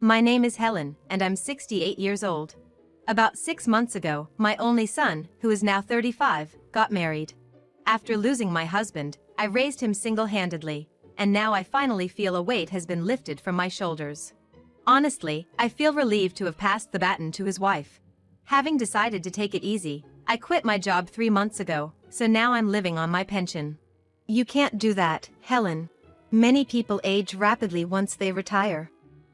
My name is Helen, and I'm 68 years old. About 6 months ago, my only son, who is now 35, got married. After losing my husband, I raised him single-handedly, and now I finally feel a weight has been lifted from my shoulders. Honestly, I feel relieved to have passed the baton to his wife. Having decided to take it easy, I quit my job 3 months ago, so now I'm living on my pension. You can't do that, Helen. Many people age rapidly once they retire.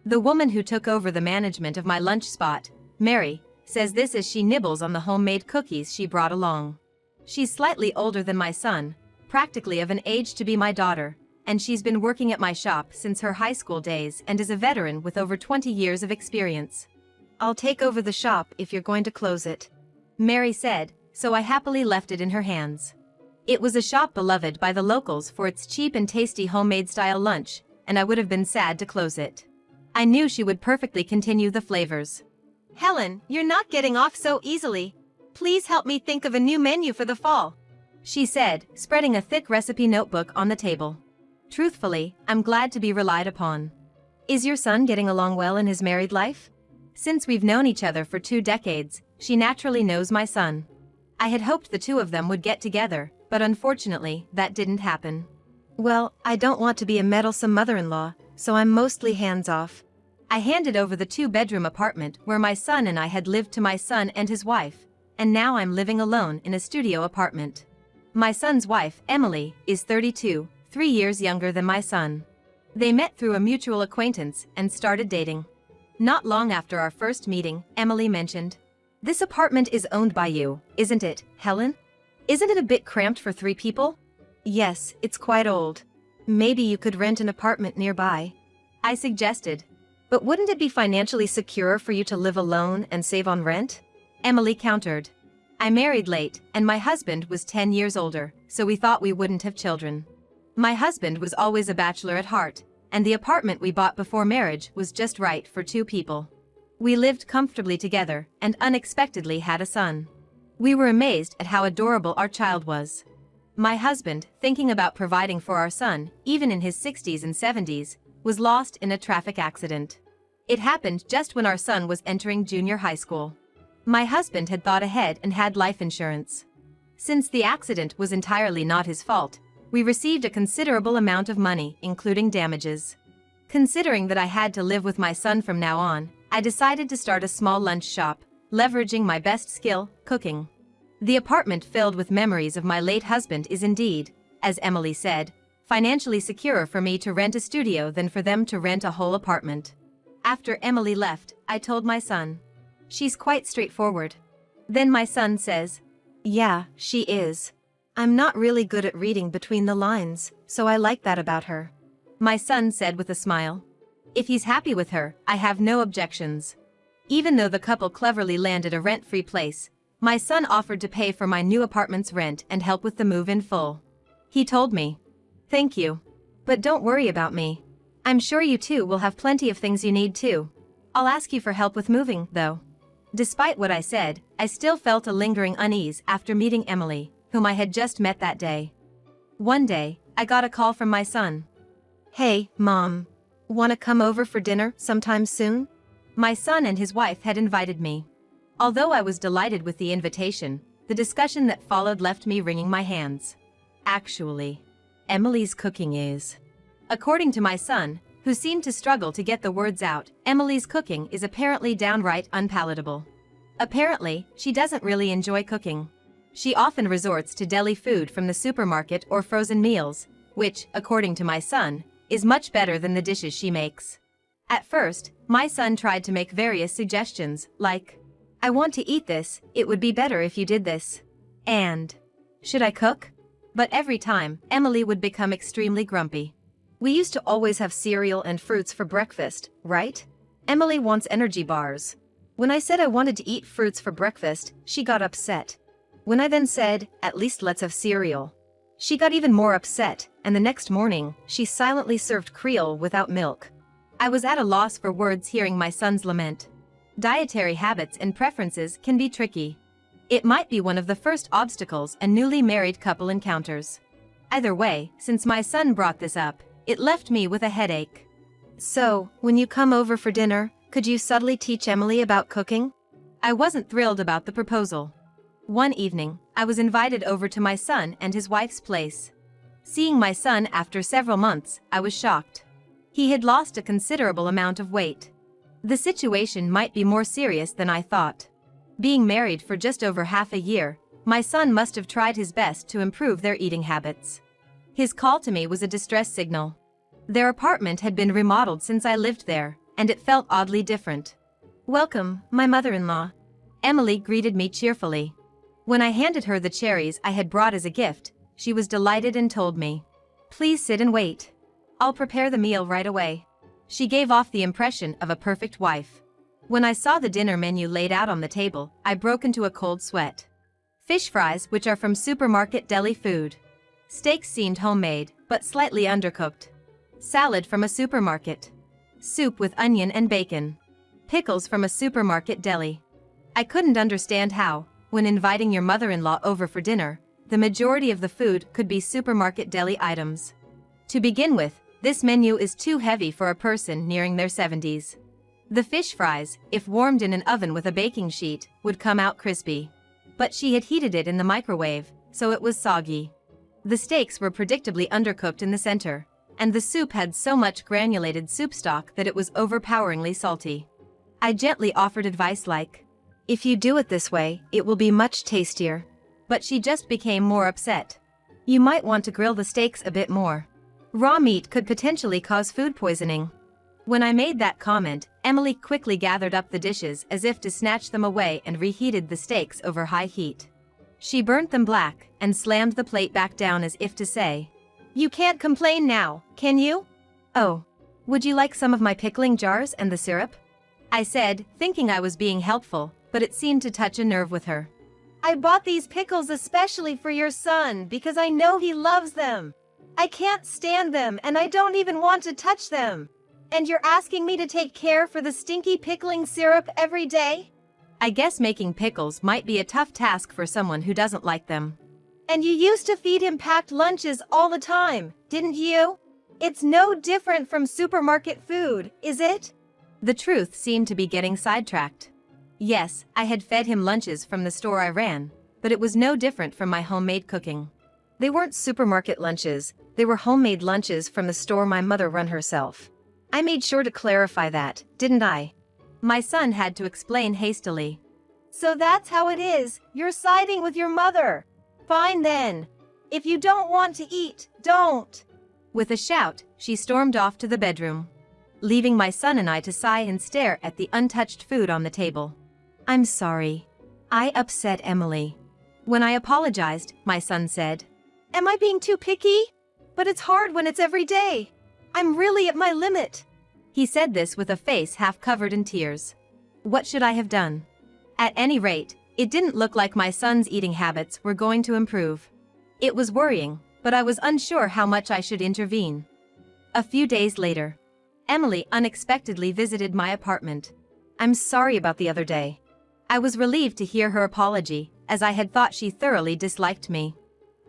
The woman who took over the management of my lunch spot, Mary, says this as she nibbles on the homemade cookies she brought along. She's slightly older than my son, practically of an age to be my daughter, and she's been working at my shop since her high school days and is a veteran with over 20 years of experience. I'll take over the shop if you're going to close it, Mary said, so I happily left it in her hands. It was a shop beloved by the locals for its cheap and tasty homemade-style lunch, and I would have been sad to close it. I knew she would perfectly continue the flavors. Helen, you're not getting off so easily. Please help me think of a new menu for the fall, she said, spreading a thick recipe notebook on the table. Truthfully, I'm glad to be relied upon. Is your son getting along well in his married life? Since we've known each other for 2 decades, she naturally knows my son. I had hoped the two of them would get together, but unfortunately, that didn't happen. Well, I don't want to be a meddlesome mother-in-law, so I'm mostly hands-off. I handed over the 2-bedroom apartment where my son and I had lived to my son and his wife, and now I'm living alone in a studio apartment. My son's wife, Emily, is 32, 3 years younger than my son. They met through a mutual acquaintance and started dating. Not long after our first meeting, Emily mentioned, "This apartment is owned by you, isn't it, Helen? Isn't it a bit cramped for 3 people?" Yes, it's quite old. Maybe you could rent an apartment nearby, I suggested. But wouldn't it be financially secure for you to live alone and save on rent? Emily countered. I married late, and my husband was 10 years older, so we thought we wouldn't have children. My husband was always a bachelor at heart, and the apartment we bought before marriage was just right for 2 people. We lived comfortably together, and unexpectedly had a son. We were amazed at how adorable our child was. My husband, thinking about providing for our son, even in his 60s and 70s, was lost in a traffic accident. It happened just when our son was entering junior high school. My husband had thought ahead and had life insurance. Since the accident was entirely not his fault, we received a considerable amount of money, including damages. Considering that I had to live with my son from now on, I decided to start a small lunch shop, leveraging my best skill, cooking. The apartment filled with memories of my late husband is indeed, as Emily said, financially secure for me to rent a studio than for them to rent a whole apartment. After Emily left, I told my son. She's quite straightforward. Then my son says, "Yeah, she is. I'm not really good at reading between the lines, so I like that about her," my son said with a smile. If he's happy with her, I have no objections. Even though the couple cleverly landed a rent-free place, my son offered to pay for my new apartment's rent and help with the move in full. He told me, "Thank you. But don't worry about me. I'm sure you two will have plenty of things you need too. I'll ask you for help with moving, though." Despite what I said, I still felt a lingering unease after meeting Emily, whom I had just met that day. One day, I got a call from my son. "Hey, Mom. Want to come over for dinner sometime soon?" My son and his wife had invited me. Although I was delighted with the invitation, the discussion that followed left me wringing my hands. Actually, Emily's cooking is. According to my son, who seemed to struggle to get the words out, Emily's cooking is apparently downright unpalatable. Apparently, she doesn't really enjoy cooking. She often resorts to deli food from the supermarket or frozen meals, which, according to my son, is much better than the dishes she makes. At first, my son tried to make various suggestions, like, "I want to eat this, it would be better if you did this," and, "Should I cook?" But every time, Emily would become extremely grumpy. "We used to always have cereal and fruits for breakfast, right? Emily wants energy bars." When I said I wanted to eat fruits for breakfast, she got upset. When I then said, "At least let's have cereal," she got even more upset, and the next morning, she silently served Creole without milk. I was at a loss for words hearing my son's lament. Dietary habits and preferences can be tricky. It might be one of the first obstacles a newly married couple encounters. Either way, since my son brought this up, it left me with a headache. "So, when you come over for dinner, Could you subtly teach Emily about cooking? I wasn't thrilled about the proposal. One evening, I was invited over to my son and his wife's place. Seeing my son after several months, I was shocked. He had lost a considerable amount of weight. The situation might be more serious than I thought. Being married for just over half a year, my son must have tried his best to improve their eating habits. His call to me was a distress signal. Their apartment had been remodeled since I lived there, and it felt oddly different. Welcome, my mother-in-law. Emily greeted me cheerfully. When I handed her the cherries I had brought as a gift, she was delighted and told me, "Please sit and wait. I'll prepare the meal right away." She gave off the impression of a perfect wife. When I saw the dinner menu laid out on the table, I broke into a cold sweat. Fish fries, which are from supermarket deli food. Steaks seemed homemade, but slightly undercooked. Salad from a supermarket. Soup with onion and bacon. Pickles from a supermarket deli. I couldn't understand how, when inviting your mother-in-law over for dinner, the majority of the food could be supermarket deli items. To begin with, this menu is too heavy for a person nearing their 70s. The fish fries, if warmed in an oven with a baking sheet, would come out crispy. But she had heated it in the microwave, so it was soggy. The steaks were predictably undercooked in the center, and the soup had so much granulated soup stock that it was overpoweringly salty. I gently offered advice like, "If you do it this way, it will be much tastier." But she just became more upset. "You might want to grill the steaks a bit more. Raw meat could potentially cause food poisoning." When I made that comment, Emily quickly gathered up the dishes as if to snatch them away and reheated the steaks over high heat. She burnt them black and slammed the plate back down as if to say, "You can't complain now, can you?" "Oh, would you like some of my pickling jars and the syrup?" I said, thinking I was being helpful, but it seemed to touch a nerve with her. "I bought these pickles especially for your son because I know he loves them. I can't stand them and I don't even want to touch them. And you're asking me to take care for the stinky pickling syrup every day?" I guess making pickles might be a tough task for someone who doesn't like them. "And you used to feed him packed lunches all the time, didn't you? It's no different from supermarket food, is it?" The truth seemed to be getting sidetracked. Yes, I had fed him lunches from the store I ran, but it was no different from my homemade cooking. They weren't supermarket lunches, they were homemade lunches from the store my mother ran herself. I made sure to clarify that, didn't I? My son had to explain hastily. "So that's how it is, you're siding with your mother. Fine then. If you don't want to eat, don't." With a shout, she stormed off to the bedroom, leaving my son and I to sigh and stare at the untouched food on the table. "I'm sorry. I upset Emily." When I apologized, my son said, "Am I being too picky? But it's hard when it's every day. I'm really at my limit." He said this with a face half covered in tears. What should I have done? At any rate, it didn't look like my son's eating habits were going to improve. It was worrying, but I was unsure how much I should intervene. A few days later, Emily unexpectedly visited my apartment. "I'm sorry about the other day." I was relieved to hear her apology, as I had thought she thoroughly disliked me.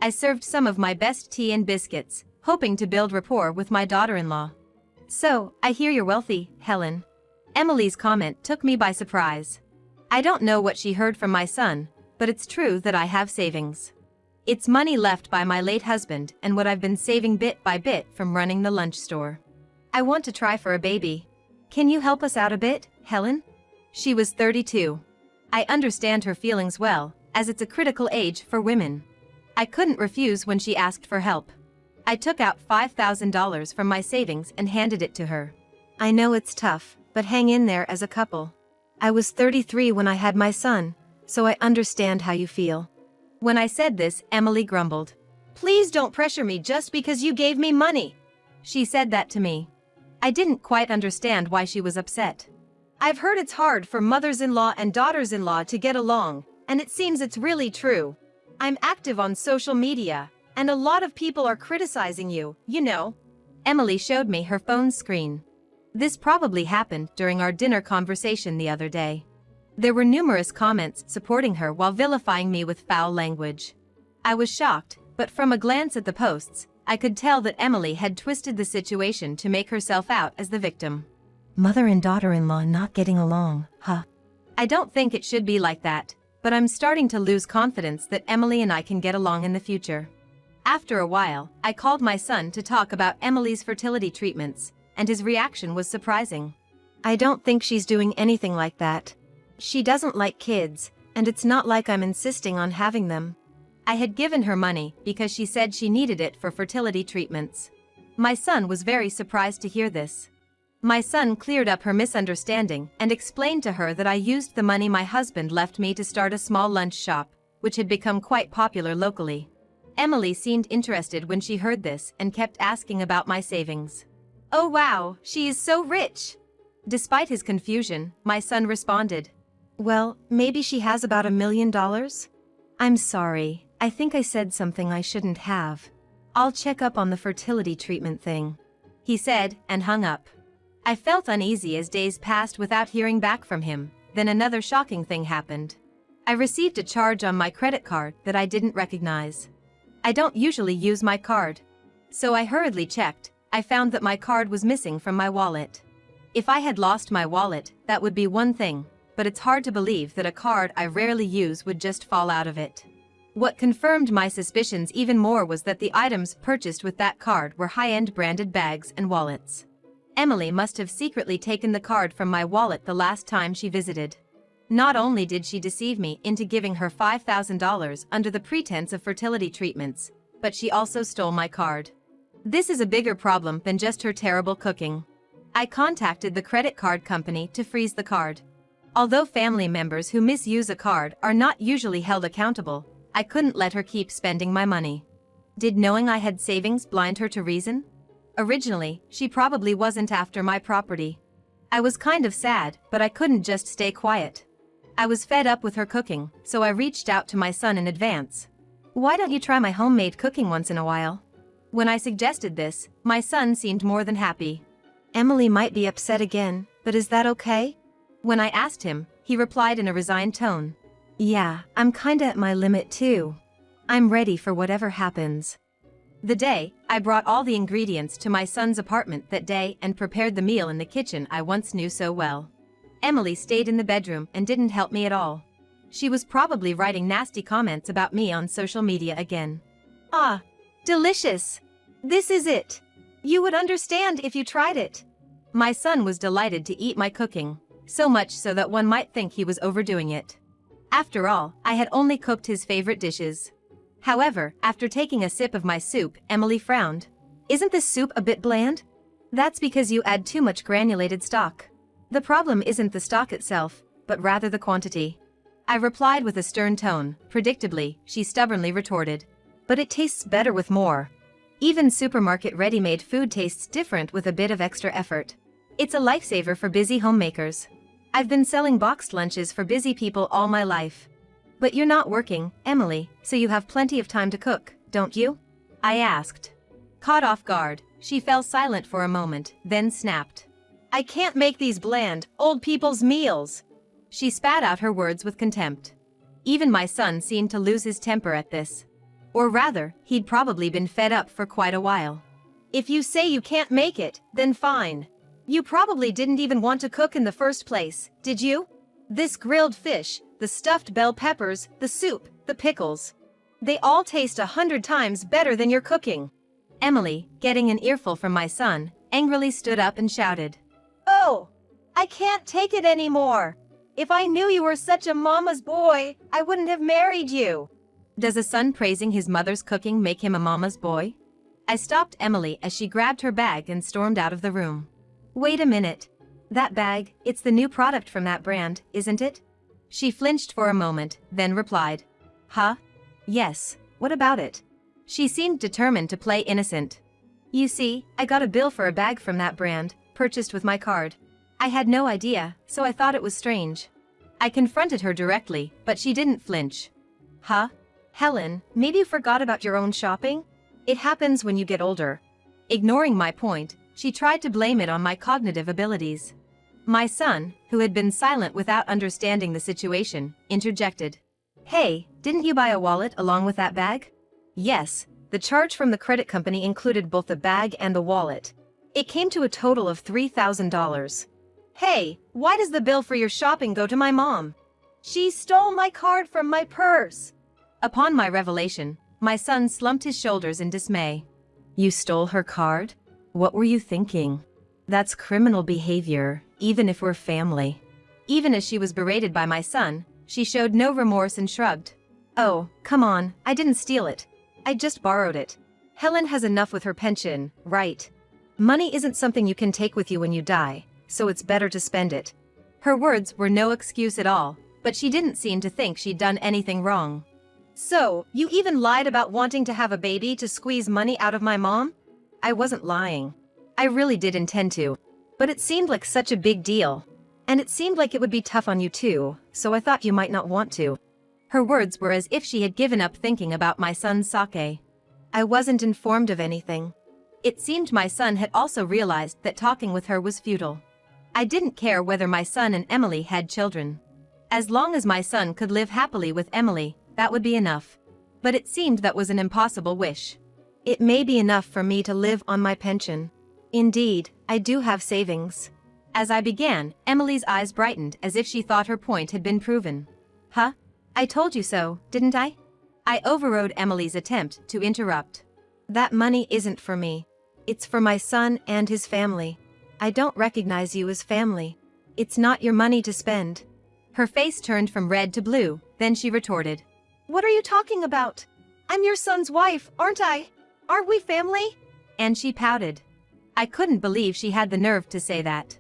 I served some of my best tea and biscuits, hoping to build rapport with my daughter-in-law. "So, I hear you're wealthy, Helen." Emily's comment took me by surprise. I don't know what she heard from my son, but it's true that I have savings. It's money left by my late husband and what I've been saving bit by bit from running the lunch store. "I want to try for a baby. Can you help us out a bit, Helen?" She was 32. I understand her feelings well, as it's a critical age for women. I couldn't refuse when she asked for help. I took out $5,000 from my savings and handed it to her. "I know it's tough, but hang in there as a couple. I was 33 when I had my son, so I understand how you feel." When I said this, Emily grumbled. "Please don't pressure me just because you gave me money." She said that to me. I didn't quite understand why she was upset. "I've heard it's hard for mothers-in-law and daughters-in-law to get along, and it seems it's really true. I'm active on social media, and a lot of people are criticizing you, you know." Emily showed me her phone's screen. This probably happened during our dinner conversation the other day. There were numerous comments supporting her while vilifying me with foul language. I was shocked, but from a glance at the posts, I could tell that Emily had twisted the situation to make herself out as the victim. Mother and daughter-in-law not getting along, huh? I don't think it should be like that, but I'm starting to lose confidence that Emily and I can get along in the future. After a while, I called my son to talk about Emily's fertility treatments, and his reaction was surprising. I don't think she's doing anything like that. She doesn't like kids, and it's not like I'm insisting on having them. I had given her money because she said she needed it for fertility treatments. My son was very surprised to hear this. My son cleared up her misunderstanding and explained to her that I used the money my husband left me to start a small lunch shop, which had become quite popular locally. Emily seemed interested when she heard this and kept asking about my savings. "Oh wow, she is so rich!" Despite his confusion, my son responded, "Well, maybe she has about $1 million? I'm sorry, I think I said something I shouldn't have. I'll check up on the fertility treatment thing," he said, and hung up. I felt uneasy as days passed without hearing back from him. Then another shocking thing happened. I received a charge on my credit card that I didn't recognize. I don't usually use my card. So I hurriedly checked. I found that my card was missing from my wallet. If I had lost my wallet, that would be one thing, but it's hard to believe that a card I rarely use would just fall out of it. What confirmed my suspicions even more was that the items purchased with that card were high-end branded bags and wallets. Emily must have secretly taken the card from my wallet the last time she visited. Not only did she deceive me into giving her $5,000 under the pretense of fertility treatments, but she also stole my card. This is a bigger problem than just her terrible cooking. I contacted the credit card company to freeze the card. Although family members who misuse a card are not usually held accountable, I couldn't let her keep spending my money. Did knowing I had savings blind her to reason? Originally, she probably wasn't after my property. I was kind of sad, but I couldn't just stay quiet. I was fed up with her cooking, so I reached out to my son in advance. "Why don't you try my homemade cooking once in a while?" When I suggested this, my son seemed more than happy. Emily might be upset again, but is that okay? When I asked him, he replied in a resigned tone. "Yeah, I'm kinda at my limit too. I'm ready for whatever happens." The day, I brought all the ingredients to my son's apartment that day and prepared the meal in the kitchen I once knew so well. Emily stayed in the bedroom and didn't help me at all. She was probably writing nasty comments about me on social media again. "Ah, delicious! This is it! You would understand if you tried it." My son was delighted to eat my cooking, so much so that one might think he was overdoing it. After all, I had only cooked his favorite dishes. However, after taking a sip of my soup, Emily frowned. "Isn't this soup a bit bland?" "That's because you add too much granulated stock. The problem isn't the stock itself, but rather the quantity." I replied with a stern tone. Predictably, she stubbornly retorted, "But it tastes better with more." Even supermarket ready-made food tastes different with a bit of extra effort. It's a lifesaver for busy homemakers. I've been selling boxed lunches for busy people all my life. "But you're not working, Emily, so you have plenty of time to cook, don't you?" I asked. Caught off guard, she fell silent for a moment, then snapped. "I can't make these bland, old people's meals." She spat out her words with contempt. Even my son seemed to lose his temper at this. Or rather, he'd probably been fed up for quite a while. "If you say you can't make it, then fine. You probably didn't even want to cook in the first place, did you? This grilled fish, the stuffed bell peppers, the soup, the pickles. They all taste 100 times better than your cooking." Emily, getting an earful from my son, angrily stood up and shouted, "Oh, I can't take it anymore. If I knew you were such a mama's boy, I wouldn't have married you." Does a son praising his mother's cooking make him a mama's boy? I stopped Emily as she grabbed her bag and stormed out of the room. "Wait a minute. That bag, it's the new product from that brand, isn't it?" She flinched for a moment, then replied, "Huh? Yes, what about it?" She seemed determined to play innocent. "You see, I got a bill for a bag from that brand, purchased with my card. I had no idea, so I thought it was strange." I confronted her directly, but she didn't flinch. "Huh? Helen, maybe you forgot about your own shopping? It happens when you get older." Ignoring my point, she tried to blame it on my cognitive abilities. My son, who had been silent without understanding the situation, interjected. "Hey, didn't you buy a wallet along with that bag?" "Yes, the charge from the credit company included both the bag and the wallet. It came to a total of $3,000. Hey, why does the bill for your shopping go to my mom? She stole my card from my purse. Upon my revelation, my son slumped his shoulders in dismay. You stole her card? What were you thinking? That's criminal behavior, even if we're family. Even as she was berated by my son, she showed no remorse and shrugged. Oh, come on, I didn't steal it. I just borrowed it. Helen has enough with her pension, right? Money isn't something you can take with you when you die, so it's better to spend it. Her words were no excuse at all, but she didn't seem to think she'd done anything wrong. So, you even lied about wanting to have a baby to squeeze money out of my mom? I wasn't lying. I really did intend to. But it seemed like such a big deal. And it seemed like it would be tough on you too, so I thought you might not want to. Her words were as if she had given up thinking about my son's sake. I wasn't informed of anything. It seemed my son had also realized that talking with her was futile. I didn't care whether my son and Emily had children. As long as my son could live happily with Emily, that would be enough. But it seemed that was an impossible wish. It may be enough for me to live on my pension. Indeed, I do have savings. As I began, Emily's eyes brightened as if she thought her point had been proven. Huh? I told you so, didn't I? I overrode Emily's attempt to interrupt. That money isn't for me. It's for my son and his family. I don't recognize you as family. It's not your money to spend. Her face turned from red to blue, then she retorted. What are you talking about? I'm your son's wife, aren't I? Aren't we family? And she pouted. I couldn't believe she had the nerve to say that.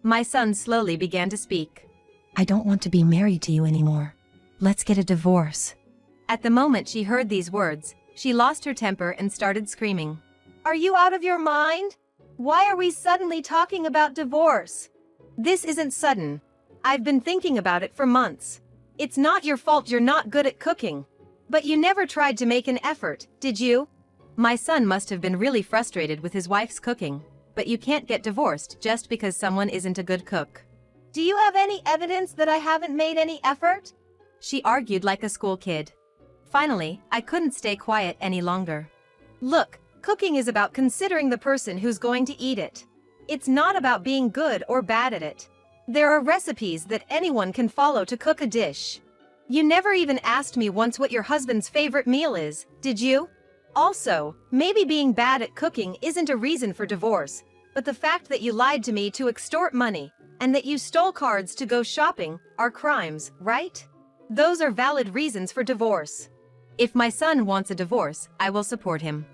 My son slowly began to speak. I don't want to be married to you anymore. Let's get a divorce. At the moment she heard these words, she lost her temper and started screaming. Are you out of your mind? Why are we suddenly talking about divorce? This isn't sudden. I've been thinking about it for months. It's not your fault you're not good at cooking. But you never tried to make an effort, did you? My son must have been really frustrated with his wife's cooking, but you can't get divorced just because someone isn't a good cook. Do you have any evidence that I haven't made any effort? She argued like a school kid. Finally, I couldn't stay quiet any longer. Look, cooking is about considering the person who's going to eat it. It's not about being good or bad at it. There are recipes that anyone can follow to cook a dish. You never even asked me once what your husband's favorite meal is, did you? Also, maybe being bad at cooking isn't a reason for divorce, but the fact that you lied to me to extort money, and that you stole cards to go shopping, are crimes, right? Those are valid reasons for divorce. If my son wants a divorce, I will support him.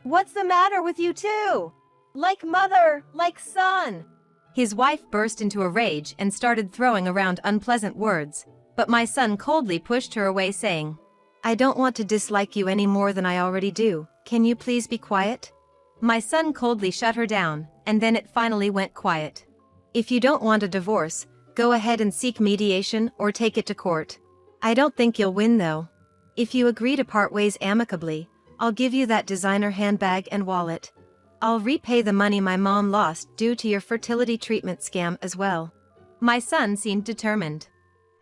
What's the matter with you two? Like mother, like son. His wife burst into a rage and started throwing around unpleasant words, but my son coldly pushed her away saying, I don't want to dislike you any more than I already do. Can you please be quiet? My son coldly shut her down, and then it finally went quiet. If you don't want a divorce, go ahead and seek mediation or take it to court. I don't think you'll win though. If you agree to part ways amicably, I'll give you that designer handbag and wallet. I'll repay the money my mom lost due to your fertility treatment scam as well. My son seemed determined.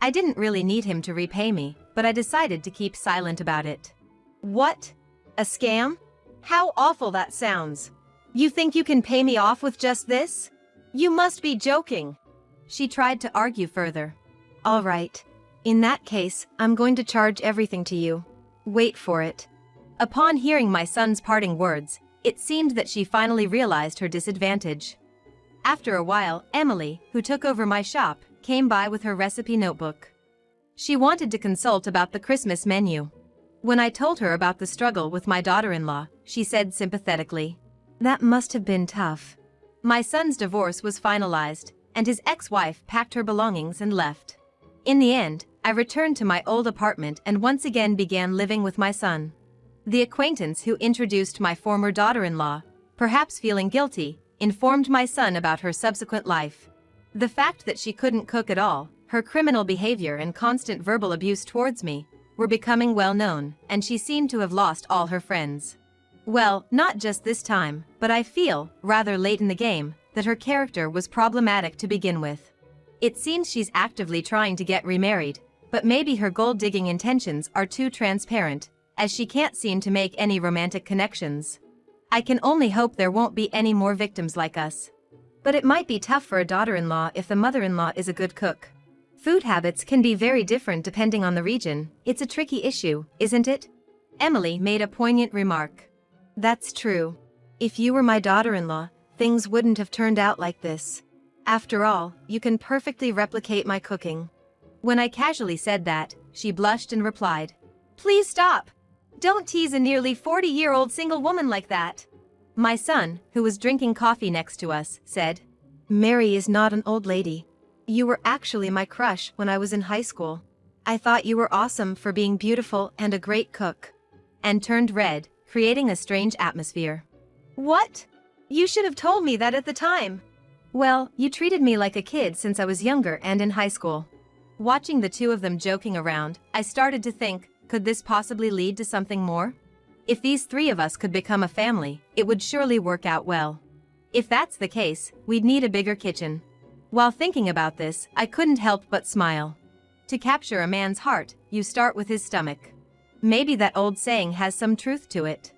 I didn't really need him to repay me, but I decided to keep silent about it. What? A scam? How awful that sounds. You think you can pay me off with just this? You must be joking. She tried to argue further. All right. In that case, I'm going to charge everything to you. Wait for it. Upon hearing my son's parting words, it seemed that she finally realized her disadvantage. After a while, Emily, who took over my shop, came by with her recipe notebook. She wanted to consult about the Christmas menu. When I told her about the struggle with my daughter-in-law, she said sympathetically, That must have been tough. My son's divorce was finalized, and his ex-wife packed her belongings and left. In the end, I returned to my old apartment and once again began living with my son. The acquaintance who introduced my former daughter-in-law, perhaps feeling guilty, informed my son about her subsequent life. The fact that she couldn't cook at all, her criminal behavior and constant verbal abuse towards me, were becoming well known, and she seemed to have lost all her friends. Well, not just this time, but I feel, rather late in the game, that her character was problematic to begin with. It seems she's actively trying to get remarried, but maybe her gold-digging intentions are too transparent, as she can't seem to make any romantic connections. I can only hope there won't be any more victims like us. But it might be tough for a daughter-in-law if the mother-in-law is a good cook. Food habits can be very different depending on the region. It's a tricky issue, isn't it? Emily made a poignant remark. That's true. If you were my daughter-in-law, things wouldn't have turned out like this. After all, you can perfectly replicate my cooking. When I casually said that, she blushed and replied, "Please stop! Don't tease a nearly 40-year-old single woman like that." My son, who was drinking coffee next to us, said, "Mary is not an old lady. You were actually my crush when I was in high school. I thought you were awesome for being beautiful and a great cook." And turned red, creating a strange atmosphere. "What? You should have told me that at the time." "Well, you treated me like a kid since I was younger and in high school." Watching the two of them joking around, I started to think, could this possibly lead to something more? If these three of us could become a family, it would surely work out well. If that's the case, we'd need a bigger kitchen. While thinking about this, I couldn't help but smile. To capture a man's heart, you start with his stomach. Maybe that old saying has some truth to it.